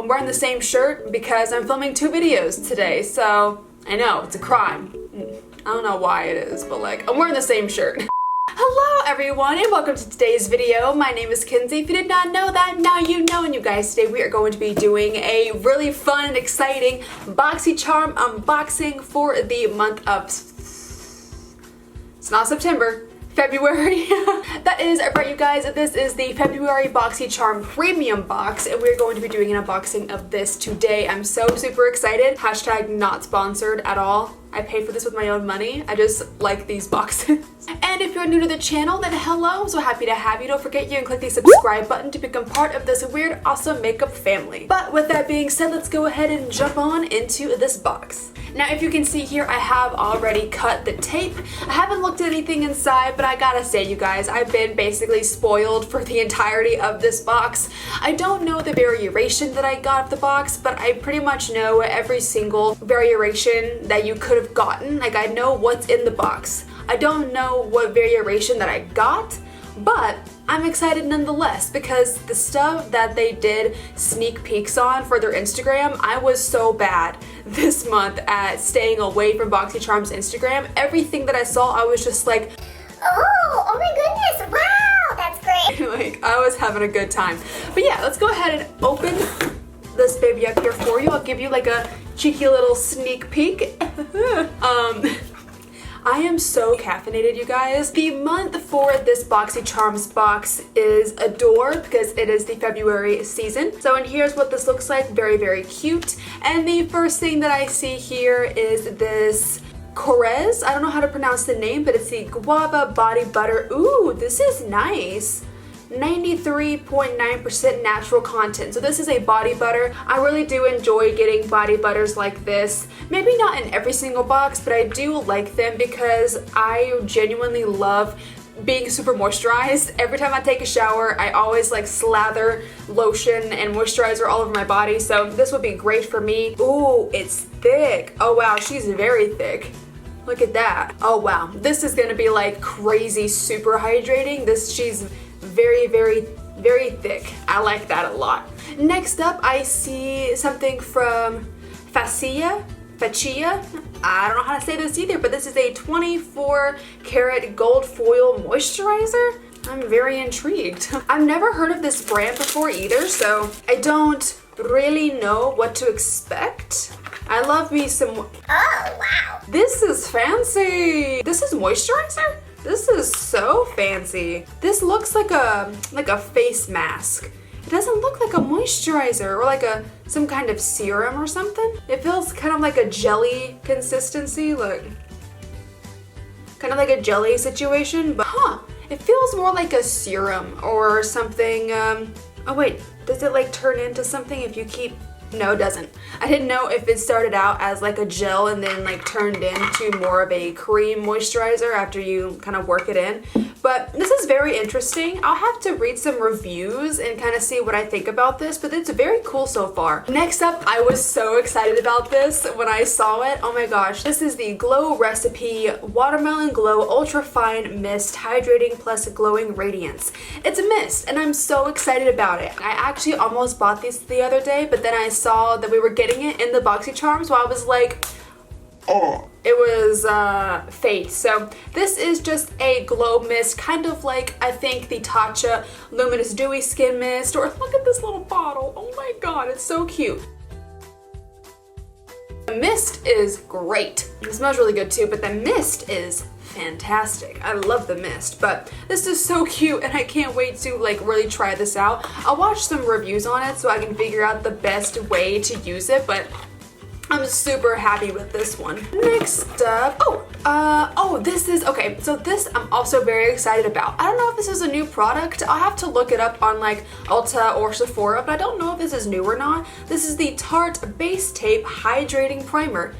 I'm wearing the same shirt because I'm filming 2 videos today, so I know, it's a crime. I don't know why it is, but like, I'm wearing the same shirt. Hello everyone and welcome to today's video. My name is Kenzie. If you did not know that, now you know. And you guys, today we are going to be doing a really fun and exciting BoxyCharm unboxing for the month of, it's not September, February. That is right, you guys. This is the February BoxyCharm Premium Box, and we're going to be doing an unboxing of this today. I'm so super excited. Hashtag not sponsored at all. I paid for this with my own money. I just like these boxes. And if you're new to the channel, then hello. I'm so happy to have you. Don't forget you can click the subscribe button to become part of this weird, awesome makeup family. But with that being said, let's go ahead and jump on into this box. Now, if you can see here, I have already cut the tape. I haven't looked at anything inside, but I gotta say, you guys, I've been basically spoiled for the entirety of this box. I don't know the variation that I got of the box, but I pretty much know every single variation that you could have gotten. Like, I know what's in the box. I don't know what variation that I got, but I'm excited nonetheless because the stuff that they did sneak peeks on for their Instagram, I was so bad this month at staying away from BoxyCharm's Instagram. Everything that I saw, I was just like, oh my goodness, wow, that's great. Like, I was having a good time. But yeah, let's go ahead and open this baby up here for you. I'll give you like a cheeky little sneak peek. I am so caffeinated, you guys. The month for this BoxyCharms box is Adore because it is the February season. So, and here's what this looks like. Very, very cute. And the first thing that I see here is this Corez. I don't know how to pronounce the name, but it's the Guava Body Butter. Ooh, this is nice. 93.9% natural content. So this is a body butter. I really do enjoy getting body butters like this. Maybe not in every single box, but I do like them because I genuinely love being super moisturized. Every time I take a shower, I always like slather lotion and moisturizer all over my body. So this would be great for me. Ooh, it's thick. Oh wow, she's very thick. Look at that. Oh wow, this is gonna be like crazy super hydrating. She's very, very, very thick. I like that a lot. Next up, I see something from Facia. I don't know how to say this either, but this is a 24 karat gold foil moisturizer. I'm very intrigued. I've never heard of this brand before either, so I don't really know what to expect. I love me some. Oh, wow. This is fancy. This is moisturizer? This is so fancy. This looks like a face mask. It doesn't look like a moisturizer or like some kind of serum or something. It feels kind of like a jelly consistency, look. Kind of like a jelly situation, but it feels more like a serum or something. Oh wait, does it like turn into something if you keep? No, it doesn't. I didn't know if it started out as like a gel and then like turned into more of a cream moisturizer after you kind of work it in. But this is very interesting. I'll have to read some reviews and kind of see what I think about this, but it's very cool so far. Next up, I was so excited about this when I saw it. Oh my gosh. This is the Glow Recipe Watermelon Glow Ultra Fine Mist Hydrating Plus Glowing Radiance. It's a mist and I'm so excited about it. I actually almost bought this the other day, but then I saw that we were getting it in the BoxyCharm, so I was like, oh. It was fate. So this is just a glow mist, kind of like I think the Tarte Luminous Dewy Skin Mist, or look at this little bottle. Oh my god, it's so cute. The mist is great. It smells really good too, but the mist is fantastic. I love the mist, but this is so cute and I can't wait to like really try this out. I'll watch some reviews on it so I can figure out the best way to use it, but I'm super happy with this one. Next up, this is, okay, so this I'm also very excited about. I don't know if this is a new product. I'll have to look it up on like Ulta or Sephora, but I don't know if this is new or not. This is the Tarte Base Tape Hydrating Primer.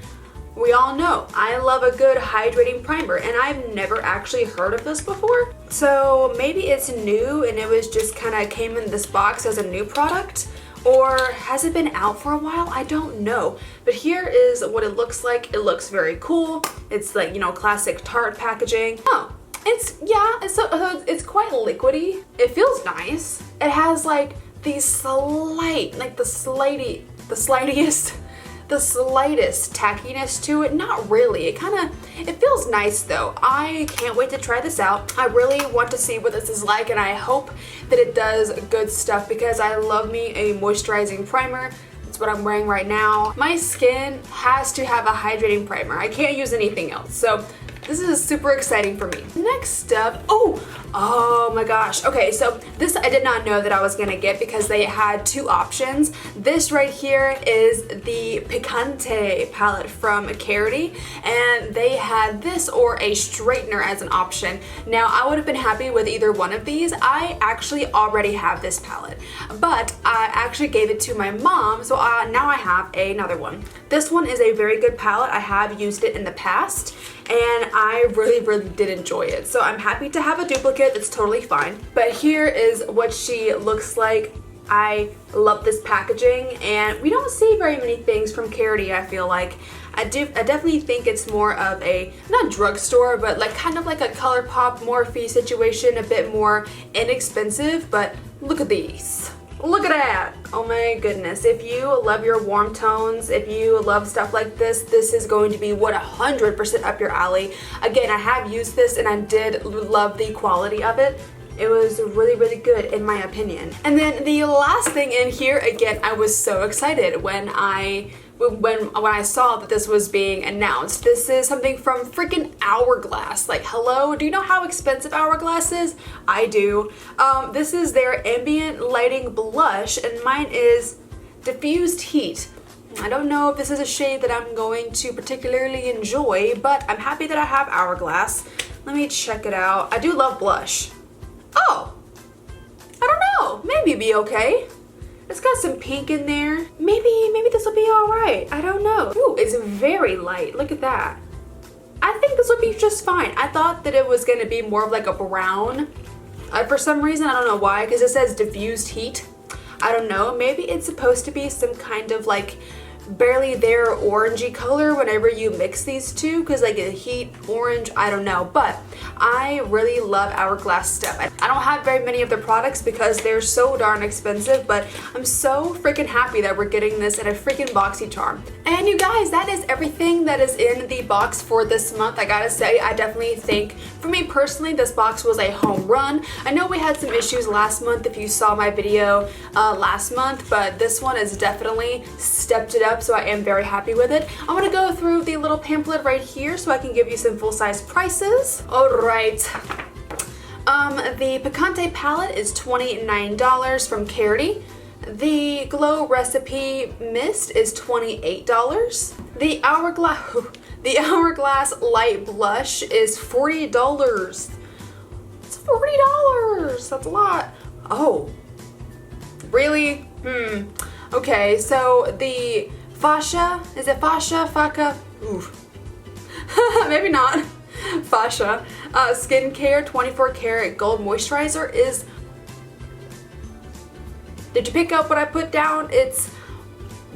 We all know I love a good hydrating primer and I've never actually heard of this before. So maybe it's new and it was just kind of came in this box as a new product. Or has it been out for a while? I don't know. But here is what it looks like. It looks very cool. It's like, you know, classic Tarte packaging. Oh, it's quite liquidy. It feels nice. It has like the slightest tackiness to it. Not really. It feels nice though. I can't wait to try this out. I really want to see what this is like, and I hope that it does good stuff because I love me a moisturizing primer. That's what I'm wearing right now. My skin has to have a hydrating primer. I can't use anything else. So this is super exciting for me. Next up, oh my gosh. Okay, so this I did not know that I was gonna get because they had two options. This right here is the Picante palette from Shady, and they had this or a straightener as an option. Now, I would have been happy with either one of these. I actually already have this palette, but I actually gave it to my mom, so now I have another one. This one is a very good palette. I have used it in the past, and I really did enjoy it. So I'm happy to have a duplicate. It's totally fine. But here is what she looks like. I love this packaging, and we don't see very many things from Shady, I feel like. I definitely think it's more of a, not drugstore, but like kind of like a Colourpop Morphe situation, a bit more inexpensive, but look at these. Look at that! Oh my goodness. If you love your warm tones, if you love stuff like this, this is going to be 100% up your alley. Again, I have used this and I did love the quality of it. It was really good in my opinion. And then the last thing in here, again, I was so excited when I saw that this was being announced. This is something from freaking Hourglass. Like, hello? Do you know how expensive Hourglass is? I do. This is their ambient lighting blush, and mine is Diffused Heat. I don't know if this is a shade that I'm going to particularly enjoy, but I'm happy that I have Hourglass. Let me check it out. I do love blush. Oh, I don't know. Maybe it'd be okay. It's got some pink in there. Maybe this will be all right. I don't know. Ooh, it's very light. Look at that. I think this will be just fine. I thought that it was gonna be more of like a brown. For some reason, I don't know why, because it says diffused heat. I don't know. Maybe it's supposed to be some kind of like barely there orangey color whenever you mix these two, because like a heat orange, I don't know, but I really love Hourglass stuff. I don't have very many of their products because they're so darn expensive, but I'm so freaking happy that we're getting this in a freaking BoxyCharm. And you guys, that is everything that is in the box for this month. I gotta say, I definitely think, for me personally, this box was a home run. I know we had some issues last month if you saw my video last month, but this one has definitely stepped it up, so I am very happy with it. I'm gonna go through the little pamphlet right here so I can give you some full-size prices. Alright. The Picante palette is $29 from Shady. The Glow Recipe Mist is $28. The Hourglass Light Blush is $40. It's $40. That's a lot. Oh, really? Okay, so the Fascia, is it Fascia? Faca? Ooh. Maybe not. Fascia. Skincare 24 karat gold moisturizer is, did you pick up what I put down? It's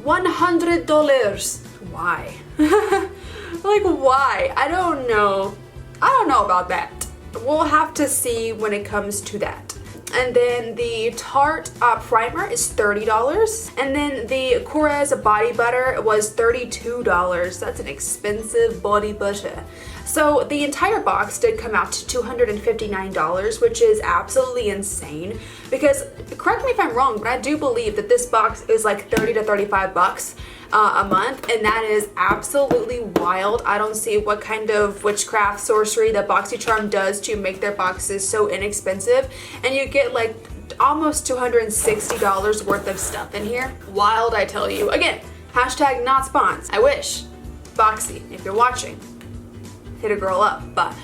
$100. Why? Like, why? I don't know. I don't know about that. We'll have to see when it comes to that. And then the Tarte primer is $30. And then the Korres body butter was $32. That's an expensive body butter. So the entire box did come out to $259, which is absolutely insane. Because, correct me if I'm wrong, but I do believe that this box is like 30 to 35 bucks a month, and that is absolutely wild. I don't see what kind of witchcraft sorcery that BoxyCharm does to make their boxes so inexpensive, and you get like almost $260 worth of stuff in here. Wild, I tell you. Again, hashtag not spons. I wish. Boxy, if you're watching, hit a girl up. But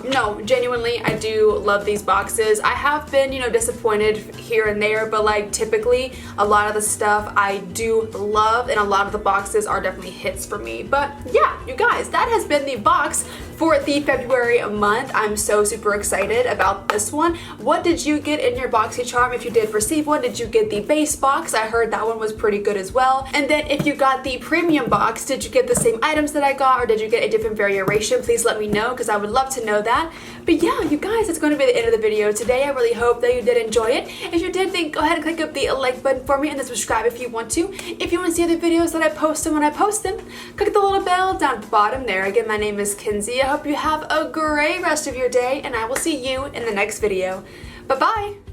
no, genuinely, I do love these boxes. I have been, you know, disappointed here and there, but like typically a lot of the stuff I do love, and a lot of the boxes are definitely hits for me. But yeah, you guys, that has been the box for the February month. I'm so super excited about this one. What did you get in your BoxyCharm? If you did receive one, did you get the base box? I heard that one was pretty good as well. And then if you got the premium box, did you get the same items that I got, or did you get a different variation? Please let me know, because I would love to to know that. But yeah, you guys, that's going to be the end of the video today. I really hope that you did enjoy it. If you did, then go ahead and click up the like button for me and then subscribe if you want to. If you want to see other videos that I post when I post them, click the little bell down at the bottom there. Again, my name is Kenzie. I hope you have a great rest of your day, and I will see you in the next video. Bye-bye!